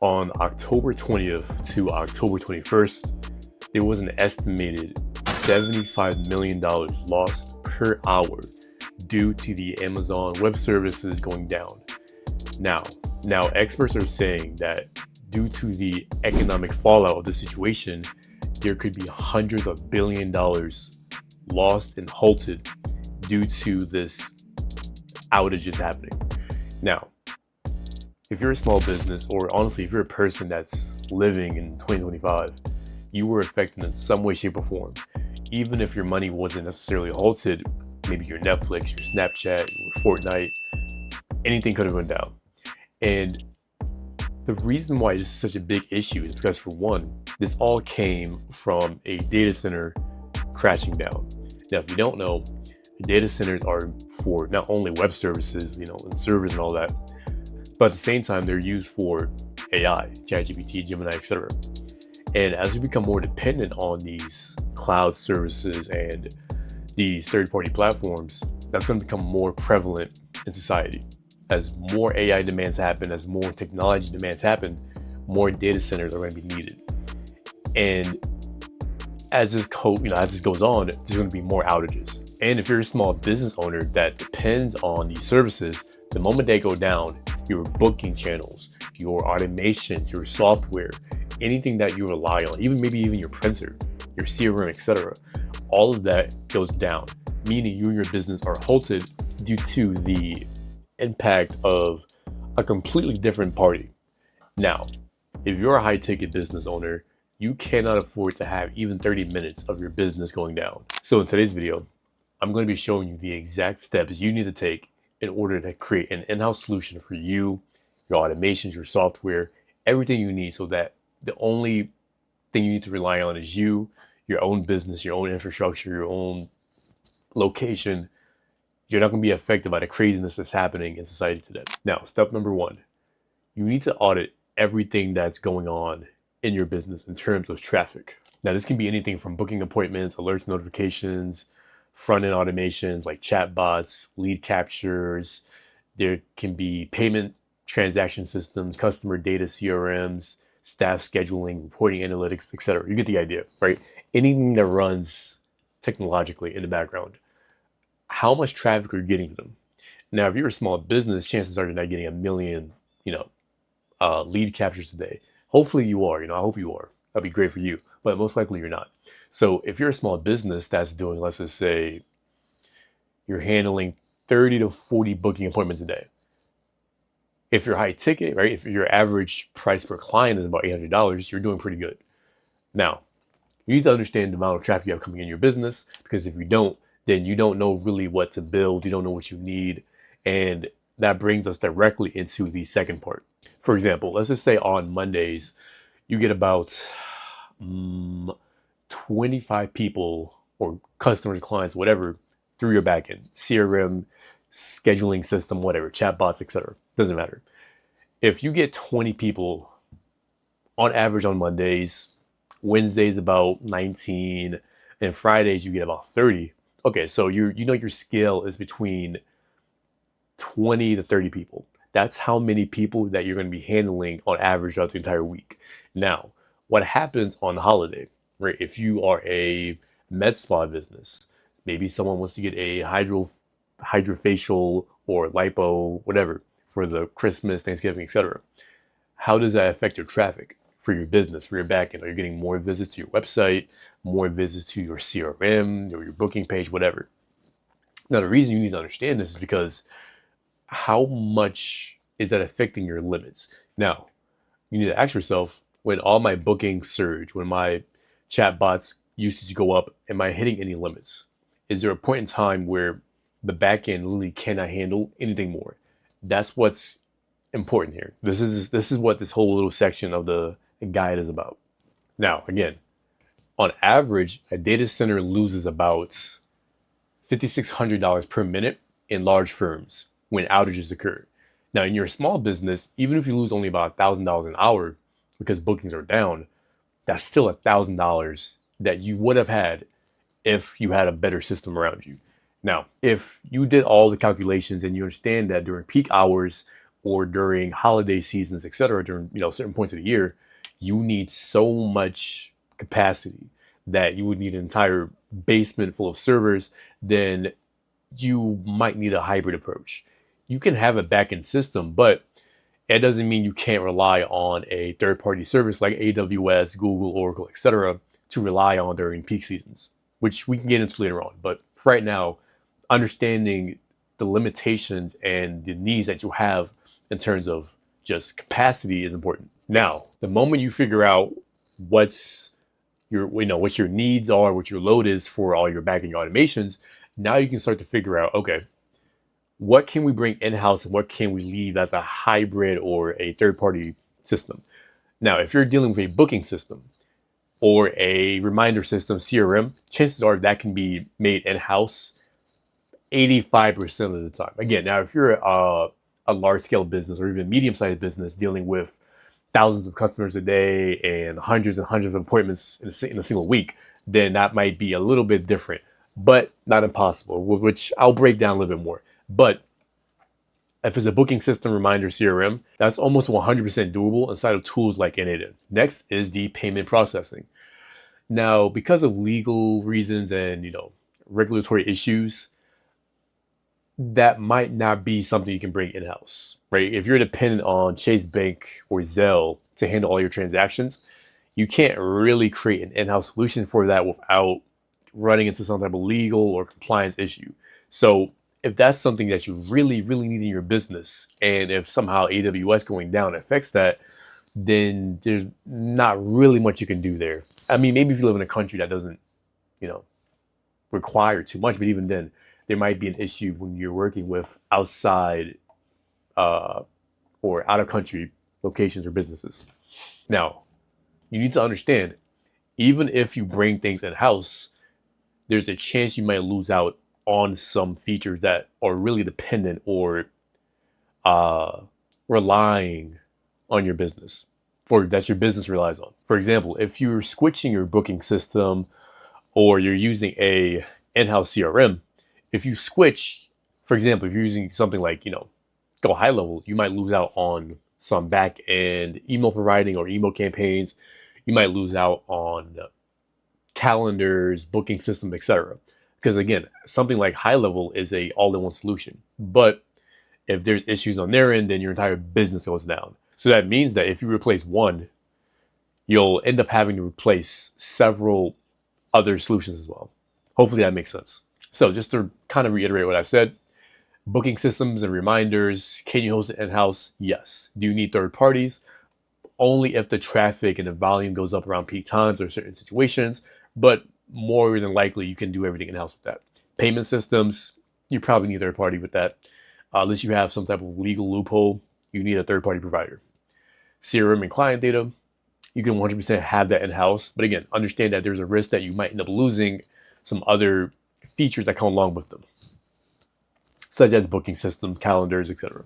On October 20th to October 21st, there was an estimated $75 million lost per hour due to the Amazon Web Services going down. Now experts are saying that due to the economic fallout of the situation, there could be hundreds of billion dollars lost and halted due to this outages happening. Now, if you're a small business, or honestly, if you're a person that's living in 2025, you were affected in some way, shape, or form. Even if your money wasn't necessarily halted, maybe your Netflix, your Snapchat, your Fortnite, anything could have gone down. And the reason why this is such a big issue is because, for one, this all came from a data center crashing down. Now, if you don't know, data centers are for not only web services, and servers and all that, but at the same time, they're used for AI, ChatGPT, Gemini, etc. And as we become more dependent on these cloud services and these third-party platforms, that's going to become more prevalent in society. As more AI demands happen, as more technology demands happen, more data centers are going to be needed. And as this goes on, there's going to be more outages. And if you're a small business owner that depends on these services, the moment they go down, your booking channels, your automations, your software, anything that you rely on, maybe even your printer, your CRM, etc., all of that goes down, meaning you and your business are halted due to the impact of a completely different party. Now, if you're a high-ticket business owner, you cannot afford to have even 30 minutes of your business going down. So in today's video, I'm going to be showing you the exact steps you need to take in order to create an in-house solution for you, your automations, your software, everything you need, so that the only thing you need to rely on is you, your own business, your own infrastructure, your own location. You're not going to be affected by the craziness that's happening in society today. Now, step number one, you need to audit everything that's going on in your business in terms of traffic. Now, this can be anything from booking appointments, alerts, notifications, front-end automations like chatbots, lead captures. There can be payment transaction systems, customer data CRMs, staff scheduling, reporting analytics, etc. You get the idea, right? Anything that runs technologically in the background. How much traffic are you getting to them? Now, if you're a small business, chances are you're not getting a million, lead captures a day. Hopefully you are, I hope you are. That'd be great for you, but most likely you're not. So if you're a small business that's doing, let's just say, you're handling 30 to 40 booking appointments a day. If you're high ticket, right? If your average price per client is about $800, you're doing pretty good. Now, you need to understand the amount of traffic you have coming in your business, because if you don't, then you don't know really what to build. You don't know what you need. And that brings us directly into the second part. For example, let's just say on Mondays, you get about 25 people or customers, clients, whatever, through your backend, CRM, scheduling system, whatever, chatbots, etc. Doesn't matter. If you get 20 people on average on Mondays, Wednesdays about 19, and Fridays you get about 30. Okay, so your scale is between 20 to 30 people. That's how many people that you're going to be handling on average throughout the entire week. Now, what happens on the holiday, right? If you are a med spa business, maybe someone wants to get a hydrofacial or lipo, whatever, for the Christmas, Thanksgiving, etc. How does that affect your traffic for your business, for your backend? Are you getting more visits to your website, more visits to your CRM or your booking page, whatever? Now, the reason you need to understand this is because how much is that affecting your limits? Now, you need to ask yourself, when all my bookings surge, when my chatbots usage go up, am I hitting any limits? Is there a point in time where the backend literally cannot handle anything more? That's what's important here. This is what this whole little section of the guide is about. Now, again, on average, a data center loses about $5,600 per minute in large firms when outages occur. Now, in your small business, even if you lose only about $1,000 an hour because bookings are down, that's still $1,000 that you would have had if you had a better system around you. Now, if you did all the calculations and you understand that during peak hours or during holiday seasons, etc., during certain points of the year, you need so much capacity that you would need an entire basement full of servers, then you might need a hybrid approach. You can have a backend system, but it doesn't mean you can't rely on a third-party service like AWS, Google, Oracle, etc. to rely on during peak seasons, which we can get into later on. But for right now, understanding the limitations and the needs that you have in terms of just capacity is important. Now, the moment you figure out what your needs are, what your load is for all your backend automations, now you can start to figure out, okay, what can we bring in-house and what can we leave as a hybrid or a third-party system? Now, if you're dealing with a booking system or a reminder system, CRM, chances are that can be made in-house 85% of the time. Again, now if you're a large-scale business or even medium-sized business dealing with thousands of customers a day and hundreds of appointments in a single week, then that might be a little bit different, but not impossible, which I'll break down a little bit more. But if it's a booking system, reminder, CRM, that's almost 100% doable inside of tools like Audit. Next is the payment processing. Now, because of legal reasons and regulatory issues, that might not be something you can bring in-house, right? If you're dependent on Chase Bank or Zelle to handle all your transactions, you can't really create an in-house solution for that without running into some type of legal or compliance issue. So if that's something that you really, really need in your business, and if somehow AWS going down affects that, then there's not really much you can do there. I mean, maybe if you live in a country that doesn't, require too much, but even then, there might be an issue when you're working with outside or out-of-country locations or businesses. Now, you need to understand, even if you bring things in-house, there's a chance you might lose out on some features that are really dependent or relying on your business, or that your business relies on. For example, if you're switching your booking system or you're using a in-house CRM, if you switch, for example, if you're using something like, GoHighLevel, you might lose out on some back-end email providing or email campaigns. You might lose out on calendars, booking system, etc. Because again, something like HighLevel is a all-in-one solution. But if there's issues on their end, then your entire business goes down. So that means that if you replace one, you'll end up having to replace several other solutions as well. Hopefully that makes sense. So just to kind of reiterate what I said, booking systems and reminders, can you host it in-house? Yes. Do you need third parties? Only if the traffic and the volume goes up around peak times or certain situations, but more than likely you can do everything in-house with that. Payment systems, you probably need a third party with that. Unless you have some type of legal loophole, you need a third-party provider. CRM and client data, you can 100% have that in-house, but again, understand that there's a risk that you might end up losing some other features that come along with them, such as booking system, calendars, etc.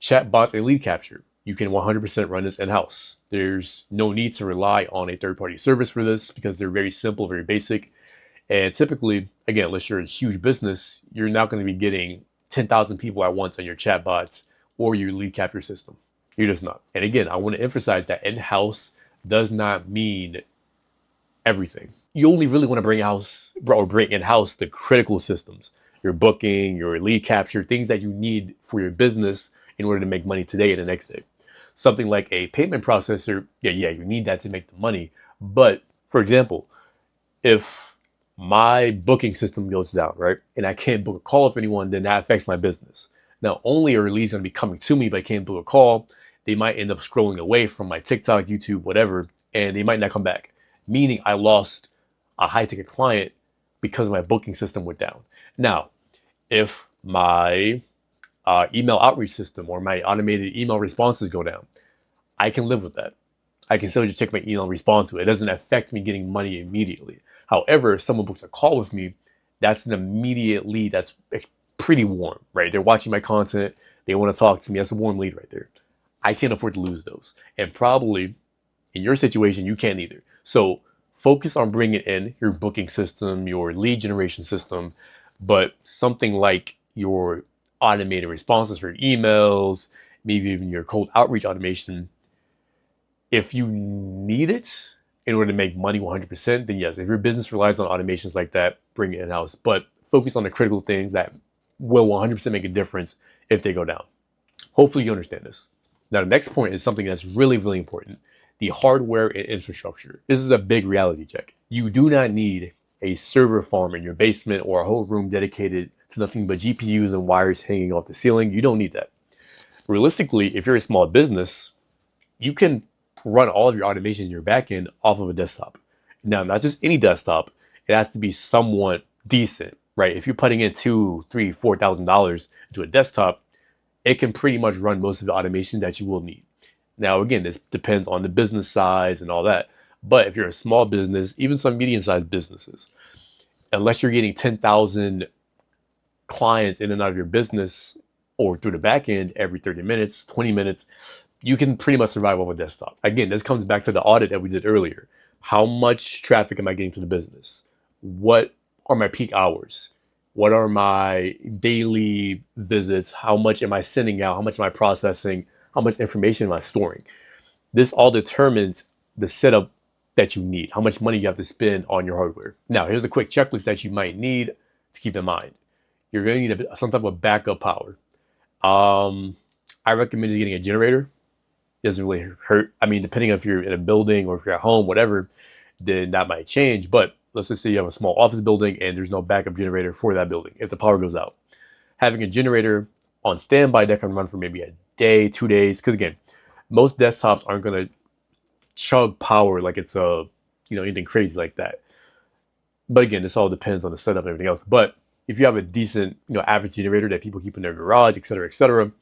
Chatbots and lead capture, you can 100% run this in-house. There's no need to rely on a third-party service for this because they're very simple, very basic. And typically, again, unless you're a huge business, you're not going to be getting 10,000 people at once on your chatbots or your lead capture system. You're just not. And again, I want to emphasize that in-house does not mean everything. You only really want to bring in-house the critical systems, your booking, your lead capture, things that you need for your business in order to make money today and the next day. Something like a payment processor, yeah, you need that to make the money. But for example, if my booking system goes down, right, and I can't book a call with anyone, then that affects my business. Not only are leads going to be coming to me, but I can't book a call, they might end up scrolling away from my TikTok, YouTube, whatever, and they might not come back. Meaning I lost a high-ticket client because my booking system went down. Now, if my email outreach system or my automated email responses go down, I can live with that. I can still just check my email and respond to it. It doesn't affect me getting money immediately. However, if someone books a call with me, that's an immediate lead that's pretty warm, right? They're watching my content. They want to talk to me. That's a warm lead right there. I can't afford to lose those. And probably in your situation, you can't either. So focus on bringing in your booking system, your lead generation system, but something like your automated responses for emails, maybe even your cold outreach automation. If you need it in order to make money 100%, then yes, if your business relies on automations like that, bring it in-house. But focus on the critical things that will 100% make a difference if they go down. Hopefully you understand this. Now, the next point is something that's really, really important. The hardware and infrastructure. This is a big reality check. You do not need a server farm in your basement or a whole room dedicated to nothing but GPUs and wires hanging off the ceiling. You don't need that. Realistically, if you're a small business, you can run all of your automation in your backend off of a desktop. Now, not just any desktop. It has to be somewhat decent, right? If you're putting in $2,000, $3,000, $4,000 into a desktop, it can pretty much run most of the automation that you will need. Now, again, this depends on the business size and all that. But if you're a small business, even some medium-sized businesses, unless you're getting 10,000 clients in and out of your business or through the back end every 30 minutes, 20 minutes, you can pretty much survive off a desktop. Again, this comes back to the audit that we did earlier. How much traffic am I getting to the business? What are my peak hours? What are my daily visits? How much am I sending out? How much am I processing? How much information am I storing? This all determines the setup that you need, how much money you have to spend on your hardware. Now, here's a quick checklist that you might need to keep in mind. You're going to need some type of backup power. I recommend getting a generator. It doesn't really hurt. I mean, depending on if you're in a building or if you're at home, whatever, then that might change. But let's just say you have a small office building and there's no backup generator for that building if the power goes out. Having a generator on standby that can run for maybe a day, 2 days, because again, most desktops aren't going to chug power like it's anything crazy like that. But again, this all depends on the setup and everything else. But if you have a decent, average generator that people keep in their garage, et cetera,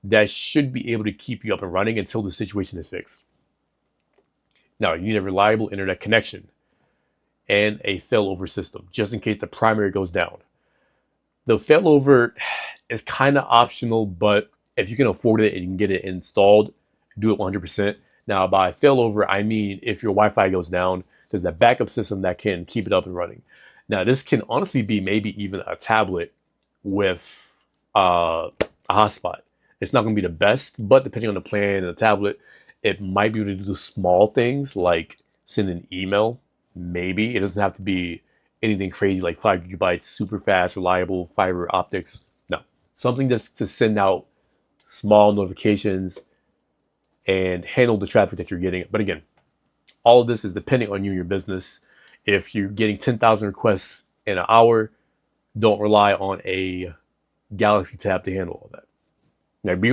that should be able to keep you up and running until the situation is fixed. Now, you need a reliable internet connection and a failover system, just in case the primary goes down. The failover is kind of optional, but if you can afford it and you can get it installed, do it 100%. Now, by failover, I mean if your Wi-Fi goes down, there's a backup system that can keep it up and running. Now, this can honestly be maybe even a tablet with a hotspot. It's not going to be the best, but depending on the plan and the tablet, it might be able to do small things like send an email. Maybe it doesn't have to be anything crazy like 5 gigabytes, super fast, reliable fiber optics. No, something just to send out small notifications and handle the traffic that you're getting. But again, all of this is depending on you and your business. If you're getting 10,000 requests in an hour, don't rely on a Galaxy Tab to handle all that. Now, be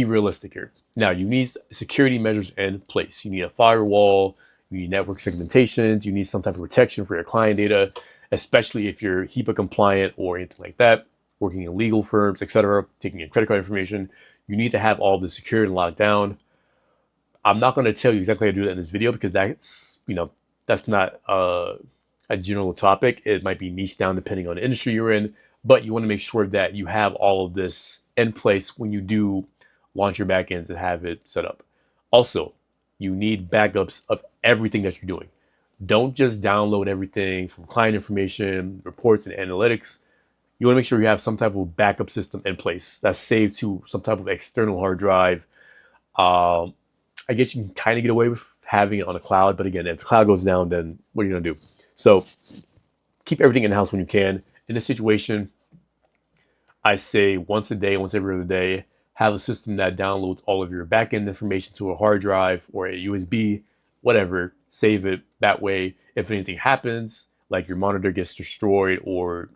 realistic here. Now, you need security measures in place. You need a firewall, you need network segmentations, you need some type of protection for your client data, especially if you're HIPAA compliant or anything like that, working in legal firms, etc., taking in credit card information. You need to have all the security locked down. I'm not going to tell you exactly how to do that in this video because that's not a general topic. It might be niche down depending on the industry you're in, but you want to make sure that you have all of this in place when you do launch your backends and have it set up. Also, you need backups of everything that you're doing. Don't just download everything from client information, reports, and analytics. You want to make sure you have some type of backup system in place that's saved to some type of external hard drive. I guess you can kind of get away with having it on a cloud, but again, if the cloud goes down, then what are you going to do? So keep everything in-house when you can. In this situation, I say once a day, once every other day, have a system that downloads all of your backend information to a hard drive or a USB, whatever, save it. That way, if anything happens, like your monitor gets destroyed or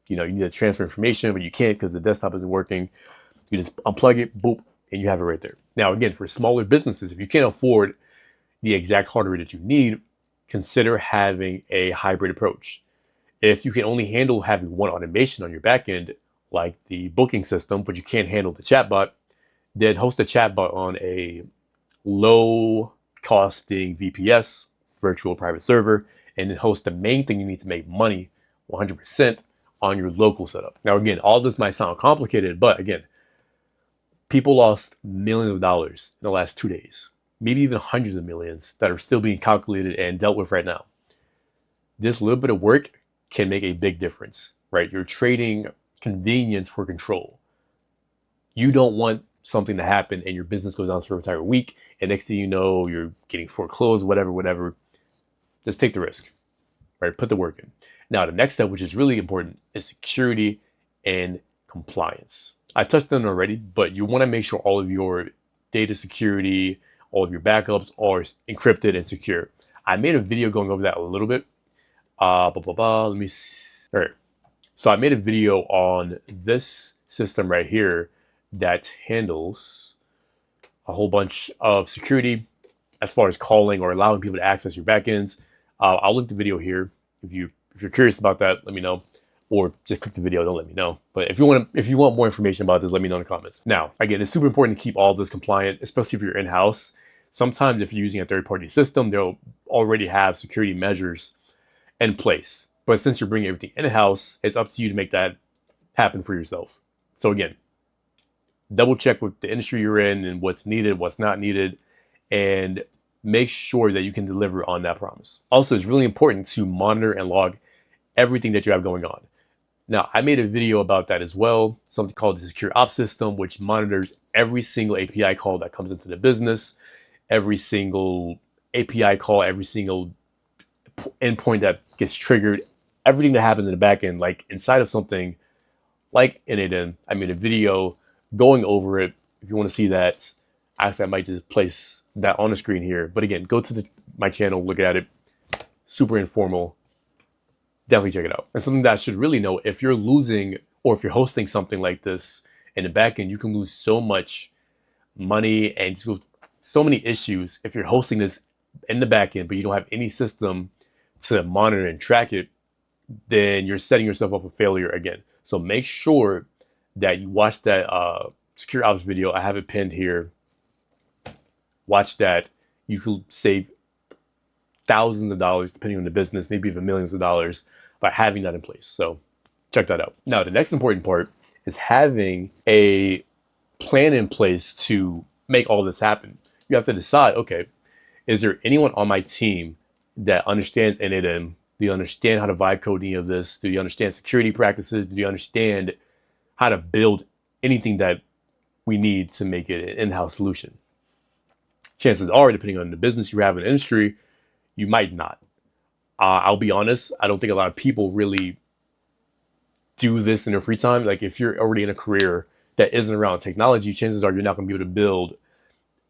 you need to transfer information, but you can't because the desktop isn't working, you just unplug it, boop, and you have it right there. Now, again, for smaller businesses, if you can't afford the exact hardware that you need, consider having a hybrid approach. If you can only handle having one automation on your backend, like the booking system, but you can't handle the chatbot, then host a chatbot on a low costing VPS, virtual private server, and then host the main thing you need to make money 100% on your local setup. Now, again, all this might sound complicated, but again, people lost millions of dollars in the last 2 days, maybe even hundreds of millions that are still being calculated and dealt with right now. This little bit of work can make a big difference, right? You're trading convenience for control. You don't want something to happen and your business goes down for an entire week, and next thing you know, you're getting foreclosed, whatever. Just take the risk, right? Put the work in. Now, the next step, which is really important, is security and compliance. I touched on it already, but you want to make sure all of your data security, all of your backups are encrypted and secure. I made a video going over that a little bit. Let me see. All right. So I made a video on this system right here that handles a whole bunch of security as far as calling or allowing people to access your backends. I'll link the video here. If you're curious about that, let me know, or just click the video. Don't let me know. But if you want more information about this, let me know in the comments. Now, again, it's super important to keep all of this compliant, especially if you're in-house. Sometimes if you're using a third-party system, they'll already have security measures in place. But since you're bringing everything in-house, it's up to you to make that happen for yourself. So again, double check with the industry you're in and what's needed, what's not needed, and make sure that you can deliver on that promise. Also, it's really important to monitor and log everything that you have going on. Now, I made a video about that as well, something called the SecureOps system, which monitors every single API call that comes into the business, every single API call, every single endpoint that gets triggered, everything that happens in the back end, like inside of something like n8n. I made a video going over it. If you want to see that, actually, I might just place that on the screen here. But again, go to my channel, look at it. Super informal. Definitely check it out. And something that I should really know, if you're losing or if you're hosting something like this in the back end, you can lose so much money and so many issues if you're hosting this in the back end, but you don't have any system to monitor and track it, then you're setting yourself up for failure again. So make sure that you watch that SecureOps video. I have it pinned here. Watch that. You could save thousands of dollars, depending on the business, maybe even millions of dollars by having that in place. So check that out. Now, the next important part is having a plan in place to make all this happen. You have to decide, okay, is there anyone on my team that understands n8n? Do you understand how to vibe code any of this? Do you understand security practices? Do you understand how to build anything that we need to make it an in-house solution? Chances are, depending on the business you have in the industry, you might not. I'll be honest, I don't think a lot of people really do this in their free time. Like if you're already in a career that isn't around technology, chances are you're not going to be able to build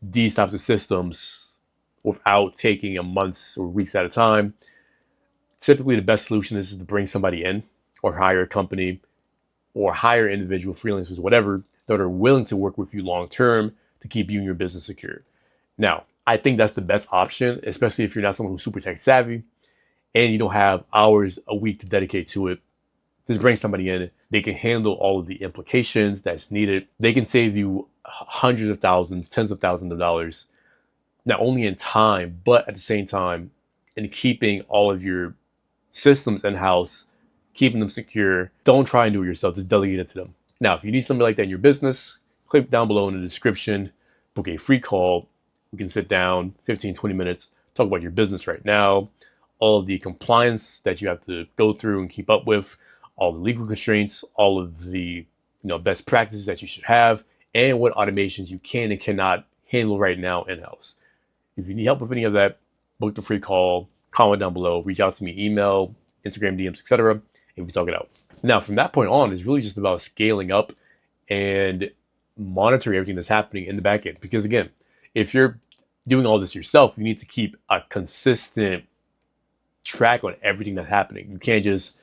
these types of systems without taking a months or weeks at a time. Typically, the best solution is to bring somebody in or hire a company or hire individual freelancers, whatever, that are willing to work with you long-term to keep you and your business secure. Now, I think that's the best option, especially if you're not someone who's super tech savvy and you don't have hours a week to dedicate to it. Just bring somebody in. They can handle all of the implications that's needed. They can save you hundreds of thousands, tens of thousands of dollars, not only in time, but at the same time in keeping all of your systems in-house, keeping them secure. Don't try and do it yourself. Just delegate it to them. Now, if you need something like that in your business, click down below in the description, book a free call. We can sit down 15, 20 minutes, talk about your business right now, all of the compliance that you have to go through and keep up with, all the legal constraints, all of the best practices that you should have, and what automations you can and cannot handle right now in-house. If you need help with any of that, book the free call, comment down below, reach out to me, email, Instagram DMs, etc., and we can talk it out. Now, from that point on, it's really just about scaling up and monitoring everything that's happening in the back end. Because again, if you're doing all this yourself, you need to keep a consistent track on everything that's happening. You can't just,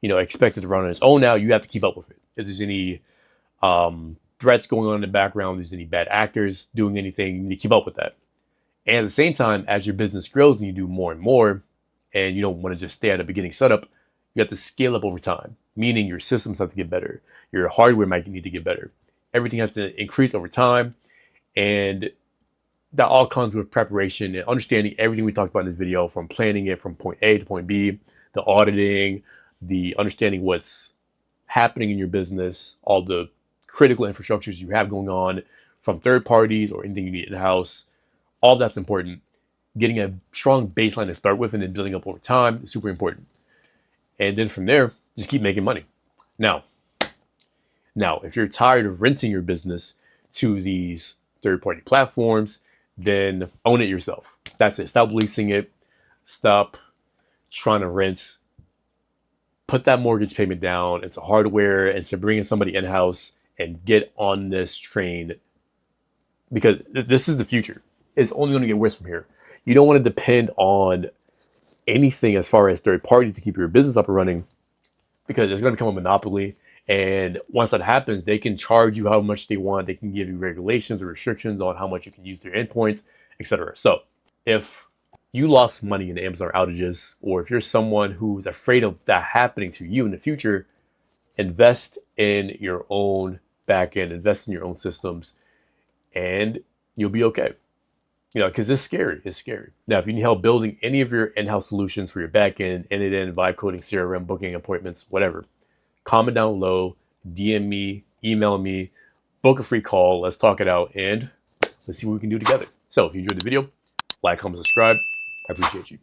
expect it to run on its own now. You have to keep up with it. If there's any threats going on in the background, if there's any bad actors doing anything, you need to keep up with that. And at the same time, as your business grows and you do more and more, and you don't want to just stay at a beginning setup, you have to scale up over time, meaning your systems have to get better. Your hardware might need to get better. Everything has to increase over time. And that all comes with preparation and understanding everything we talked about in this video, from planning it from point A to point B, the auditing, the understanding what's happening in your business, all the critical infrastructures you have going on from third parties or anything you need in-house. All that's important. Getting a strong baseline to start with and then building up over time is super important. And then from there, just keep making money. Now, Now, if you're tired of renting your business to these third-party platforms, then own it yourself. That's it. Stop leasing it. Stop trying to rent. Put that mortgage payment down into hardware and to bringing somebody in-house and get on this train, because this is the future. It's only going to get worse from here. You don't want to depend on anything as far as third party to keep your business up and running, because it's going to become a monopoly. And once that happens, they can charge you how much they want. They can give you regulations or restrictions on how much you can use their endpoints, etc. So if you lost money in Amazon outages, or if you're someone who's afraid of that happening to you in the future, invest in your own backend, invest in your own systems, and you'll be okay. Because it's scary. It's scary. Now, if you need help building any of your in-house solutions for your backend, end-to-end, vibe coding, CRM, booking appointments, whatever, comment down below, DM me, email me, book a free call. Let's talk it out, and let's see what we can do together. So if you enjoyed the video, like, comment, subscribe. I appreciate you.